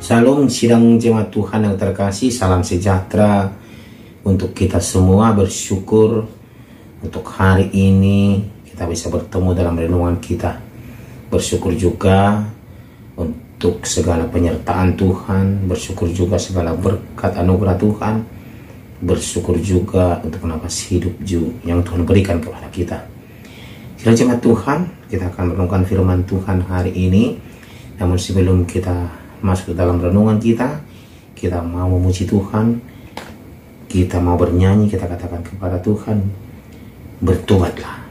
Shalom sidang jemaat Tuhan yang terkasih, salam sejahtera untuk kita semua. Bersyukur untuk hari ini kita bisa bertemu dalam renungan kita. Bersyukur juga untuk segala penyertaan Tuhan, bersyukur juga segala berkat anugerah Tuhan, bersyukur juga untuk nafas hidup yang Tuhan berikan kepada kita. Sidang jemaat Tuhan, kita akan merenungkan firman Tuhan hari ini. Namun sebelum kita masuk ke dalam renungan kita mau memuji Tuhan, kita mau bernyanyi, kita katakan kepada Tuhan, bertobatlah.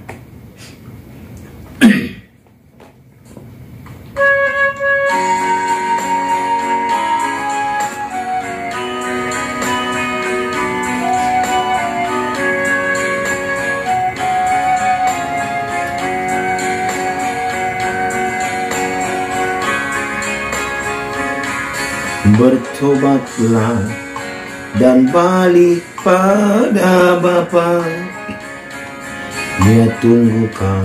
Bertobatlah dan balik pada Bapa. Dia tunggukan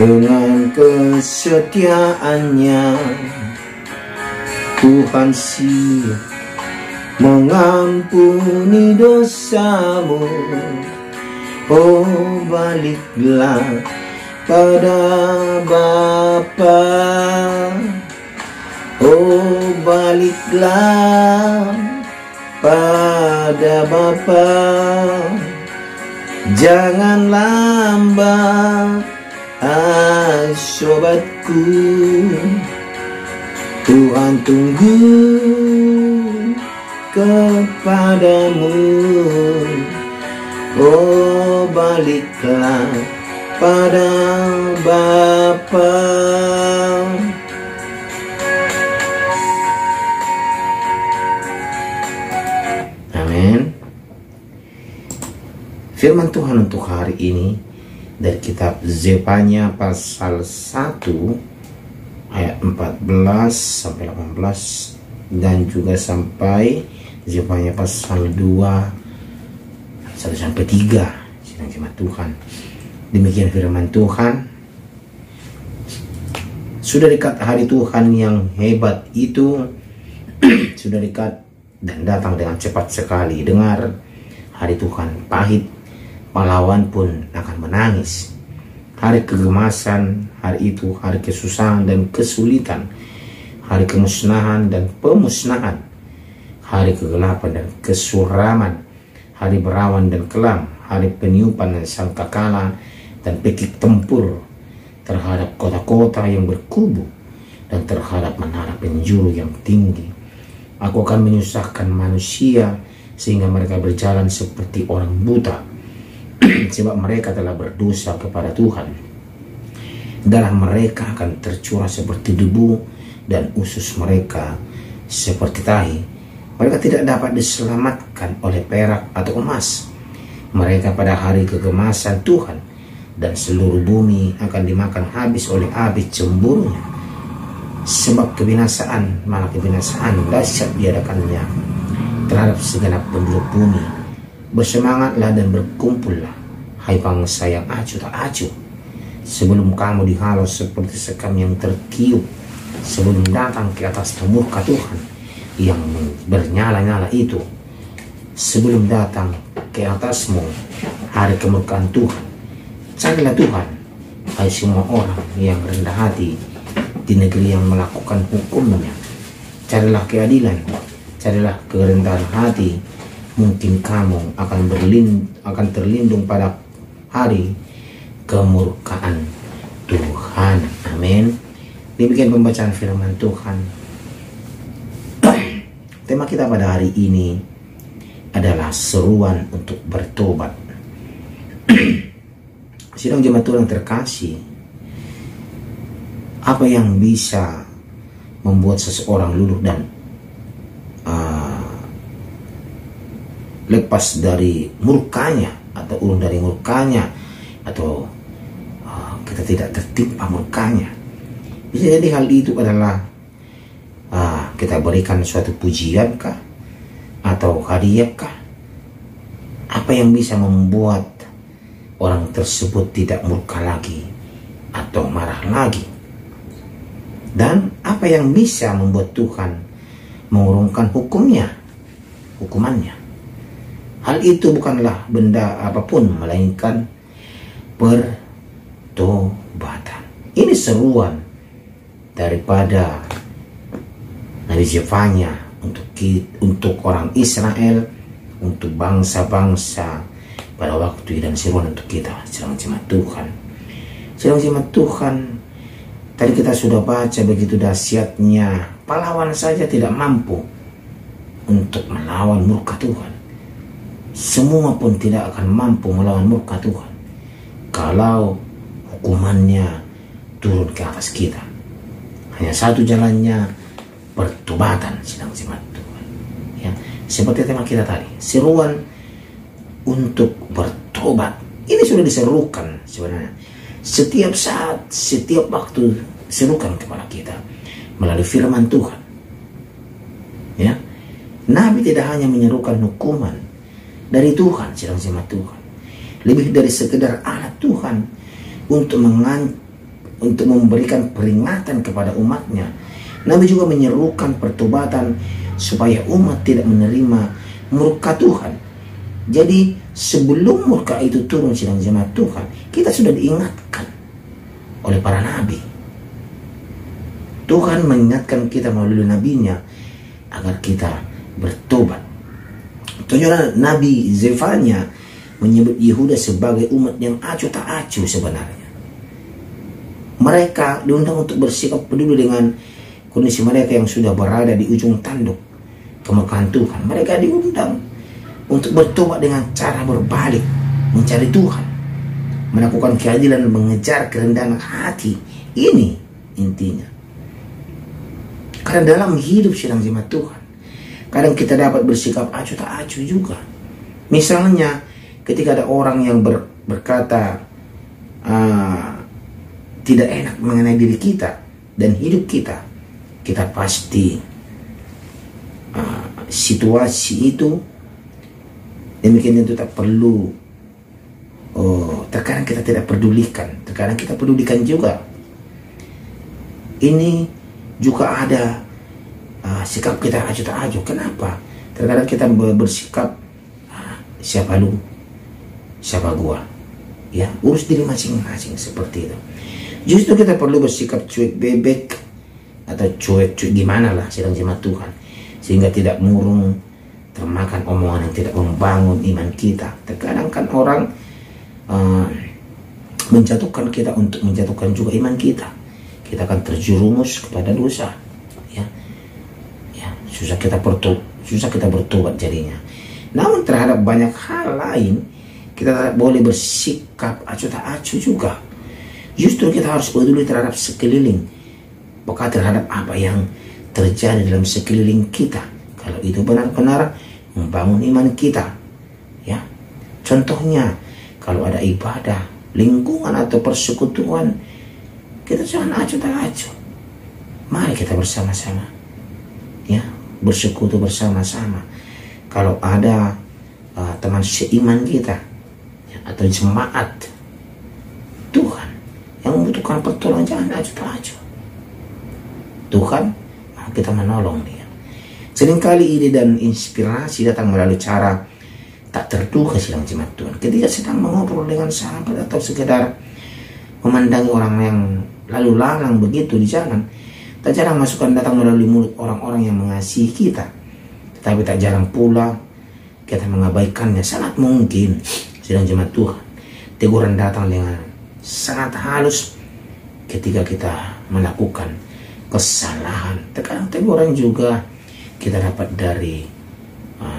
dengan kesetiaannya. Tuhan siap mengampuni dosamu. Oh, baliklah pada Bapa. Oh, baliklah pada Bapa. Jangan lambat, sobatku. Tuhan tunggu kepadamu. Oh, baliklah pada Bapa. Firman Tuhan untuk hari ini dari kitab Zefanya pasal 1 ayat 14 sampai 18 dan juga sampai Zefanya pasal 2 1 sampai 3. Sidang jemaat Tuhan, demikian firman Tuhan. Sudah dekat hari Tuhan yang hebat itu, sudah dekat dan datang dengan cepat sekali. Dengar, hari Tuhan pahit, pahlawan pun akan menangis. Hari kegemasan, hari itu hari kesusahan dan kesulitan, hari kemusnahan dan pemusnahan, hari kegelapan dan kesuraman, hari berawan dan kelam, hari peniupan dan sangkakala dan pekik tempur terhadap kota-kota yang berkubu dan terhadap menara penjuru yang tinggi. Aku akan menyusahkan manusia sehingga mereka berjalan seperti orang buta, sebab mereka telah berdosa kepada Tuhan. Darah mereka akan tercurah seperti debu dan usus mereka seperti tahi. Mereka tidak dapat diselamatkan oleh perak atau emas. Mereka pada hari kegemasan Tuhan, dan seluruh bumi akan dimakan habis oleh api cemburunya. Sebab kebinasaan, malah kebinasaan dahsyat diadakannya terhadap segenap penduduk bumi. Bersemangatlah dan berkumpullah, hai bangsa yang acuh tak acuh, sebelum kamu dihalau seperti sekam yang tertiup, sebelum datang ke atas murka Tuhan yang bernyala-nyala itu, sebelum datang ke atasmu hari kemurkaan Tuhan. Carilah Tuhan, hai semua orang yang rendah hati di negeri yang melakukan hukumnya. Carilah keadilan, carilah kerendahan hati. Mungkin kamu akan terlindung pada hari kemurkaan Tuhan. Amin. Demikian pembacaan firman Tuhan. Tema kita pada hari ini adalah seruan untuk bertobat. Sidang jemaat Tuhan yang terkasih, apa yang bisa membuat seseorang luluh dan lepas dari murkanya, atau urung dari murkanya, atau kita tidak tertimpa murkanya? Bisa jadi hal itu adalah kita berikan suatu pujian kah, atau hadiah kah? Apa yang bisa membuat orang tersebut tidak murka lagi atau marah lagi? Dan apa yang bisa membuat Tuhan mengurungkan hukumannya. Hal itu bukanlah benda apapun melainkan pertobatan. Ini seruan daripada Nabi Zefanya untuk orang Israel, untuk bangsa-bangsa pada waktu, dan seruan untuk kita, sedang jemaat Tuhan. Sedang jemaat Tuhan, tadi kita sudah baca begitu dahsyatnya, pahlawan saja tidak mampu untuk melawan murka Tuhan. Semua pun tidak akan mampu melawan murka Tuhan kalau hukumannya turun ke atas kita. Hanya satu jalannya, pertobatan, sedang jemaat Tuhan. Ya, seperti tema kita tadi, seruan untuk bertobat. Ini sudah diserukan sebenarnya. Setiap saat, setiap waktu serukan kepada kita melalui firman Tuhan. Ya, Nabi tidak hanya menyerukan hukuman dari Tuhan, sedang jemaat Tuhan, lebih dari sekedar alat Tuhan untuk memberikan peringatan kepada umatnya. Nabi juga menyerukan pertobatan supaya umat tidak menerima murka Tuhan. Jadi sebelum murka itu turun, sedang jemaat Tuhan, kita sudah diingatkan oleh para nabi. Tuhan mengingatkan kita melalui nabinya agar kita bertobat. Contohnya Nabi Zefanya menyebut Yehuda sebagai umat yang acuh tak acuh sebenarnya. Mereka diundang untuk bersikap peduli dengan kondisi mereka yang sudah berada di ujung tanduk kemurkaan Tuhan. Mereka diundang untuk bertobat dengan cara berbalik, mencari Tuhan, melakukan keadilan, mengejar kerendahan hati. Ini intinya. Karena dalam hidup sedang jemaat Tuhan, kadang kita dapat bersikap acuh tak acuh juga. Misalnya ketika ada orang yang berkata tidak enak mengenai diri kita dan hidup kita, kita pasti situasi itu demikian itu tak perlu. Terkadang kita tidak pedulikan, terkadang kita pedulikan juga. Ini juga ada sikap kita acuh tak acuh. Kenapa? Terkadang kita bersikap siapa lu, siapa gua, ya, urus diri masing-masing, seperti itu. Justru kita perlu bersikap cuek bebek atau cuek gimana lah, sedang jemaat Tuhan, sehingga tidak murung termakan omongan yang tidak membangun iman kita. Terkadang kan orang menjatuhkan kita untuk menjatuhkan juga iman kita. Kita akan terjerumus kepada dosa. Ya, susah kita bertobat jadinya. Namun terhadap banyak hal lain kita tak boleh bersikap acuh tak acuh juga. Justru kita harus peduli terhadap sekeliling, bukan terhadap apa yang terjadi dalam sekeliling kita. Kalau itu benar-benar membangun iman kita, ya. Contohnya, kalau ada ibadah, lingkungan atau persekutuan, kita jangan acuh tak acuh. Mari kita bersama-sama, ya, bersekutu bersama-sama. Kalau ada teman seiman kita, ya, atau jemaat Tuhan yang membutuhkan pertolongan, jangan acuh tak acuh. Tuhan mau kita menolong dia. Seringkali ide dan inspirasi datang melalui cara tak terduga, sedang jemaat Tuhan. Ketika sedang mengobrol dengan sahabat atau sekedar memandangi orang yang lalu lalang begitu di jalan, tak jarang masukan datang melalui mulut orang-orang yang mengasihi kita. Tetapi tak jarang pula kita mengabaikannya. Sangat mungkin, sedang jemaat Tuhan, teguran datang dengan sangat halus ketika kita melakukan kesalahan. Terkadang teguran juga kita dapat dari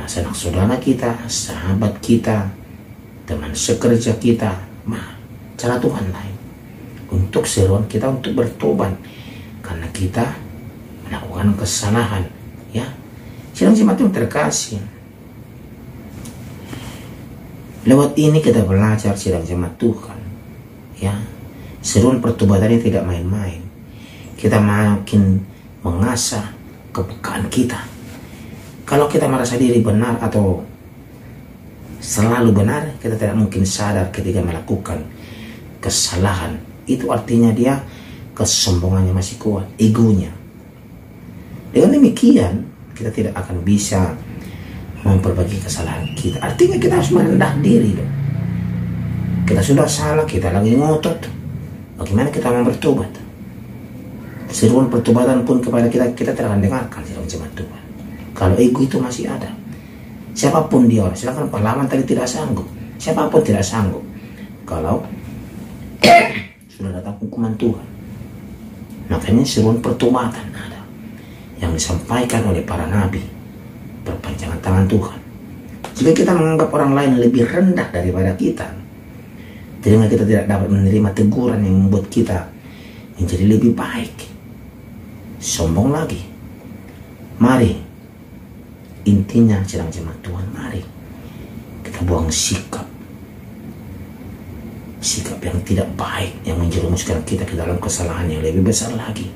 sanak saudara kita, sahabat kita, teman sekerja kita. Cara Tuhan lain untuk seruan kita untuk bertobat karena kita melakukan kesalahan, ya. Sedang jemaat yang terkasih, lewat ini kita belajar, sedang jemaat Tuhan, ya, seruan pertobatan ini tidak main-main. Kita makin mengasah kepekaan kita. Kalau kita merasa diri benar atau selalu benar, kita tidak mungkin sadar ketika melakukan kesalahan. Itu artinya dia kesombongannya masih kuat, egonya. Dengan demikian, kita tidak akan bisa memperbaiki kesalahan kita. Artinya kita harus merendah diri dong. Kita sudah salah, kita lagi ngotot. Bagaimana kita mau bertobat? Seruan pertobatan pun kepada kita tidak akan dengarkan dalam jemaat Tuhan. Kalau ego itu masih ada, siapapun dia, silakan pahlawan tadi tidak sanggup, siapapun tidak sanggup. Kalau sudah datang hukuman Tuhan, makanya seruan pertobatan ada yang disampaikan oleh para nabi, perpanjangan tangan Tuhan. Jika kita menganggap orang lain lebih rendah daripada kita, sehingga kita tidak dapat menerima teguran yang membuat kita menjadi lebih baik, sombong lagi. Mari, intinya sedang jemaat Tuhan, mari kita buang sikap yang tidak baik, yang menjerumuskan kita ke dalam kesalahan yang lebih besar lagi,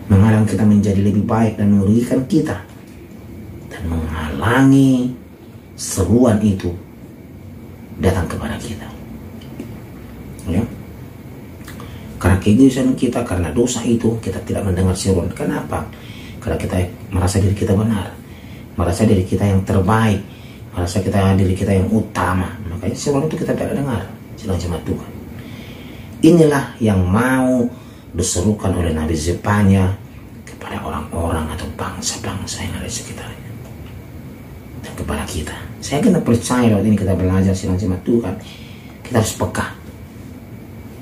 menghalang kita menjadi lebih baik dan merugikan kita, dan menghalangi seruan itu datang kepada kita. Ya. Karena keegoisan kita, karena dosa itu, kita tidak mendengar seruan. Kenapa? Karena kita merasa diri kita benar, merasa diri kita yang terbaik, merasa diri kita yang utama. Makanya seruan itu kita tidak dengar. Sedang jemaat Tuhan, inilah yang mau diserukan oleh Nabi Zefanya kepada orang-orang atau bangsa-bangsa yang ada di sekitarnya dan kepada kita. Saya kena percaya waktu ini kita belajar sedang jemaat Tuhan, kita harus peka.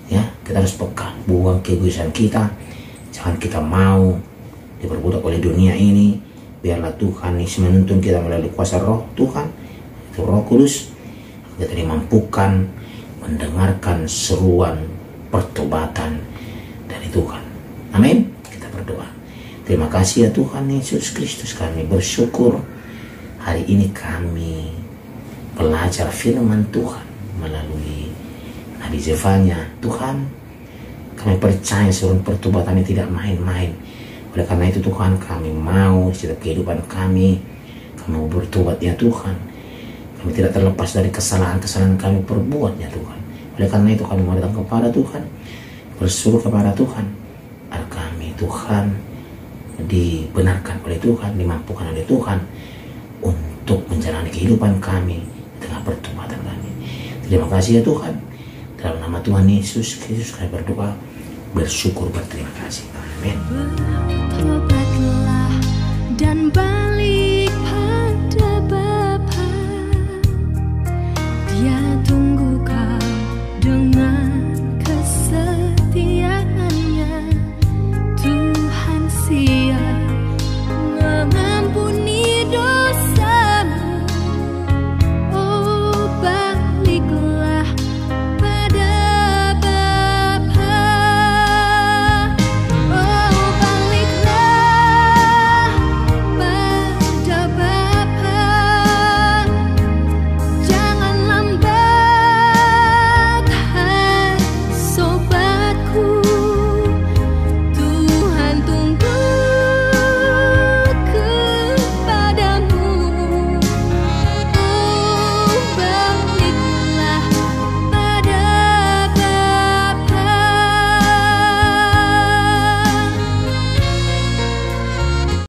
Ya, kita harus peka, buang keegoisan kita. Jangan kita mau diperbudak oleh dunia ini. Biarlah Tuhan Yesus menuntun kita melalui kuasa Roh Tuhan, itu Roh Kudus. Kita dimampukan mendengarkan seruan pertobatan dari Tuhan. Amin. Kita berdoa. Terima kasih ya Tuhan Yesus Kristus, kami bersyukur hari ini kami belajar firman Tuhan melalui Nabi Zefanya. Tuhan, kami percaya seruan pertobatan ini tidak main-main. Oleh karena itu Tuhan, kami mau setiap kehidupan kami mau bertobat ya Tuhan. Kami tidak terlepas dari kesalahan-kesalahan kami perbuat ya Tuhan. Oleh karena itu kami mau datang kepada Tuhan, bersuruh kepada Tuhan, agar kami Tuhan dibenarkan oleh Tuhan, dimampukan oleh Tuhan untuk menjalani kehidupan kami di tengah pertobatan kami. Terima kasih ya Tuhan. Dalam nama Tuhan Yesus Kristus kami berdoa, bersyukur, berterima kasih. Amin.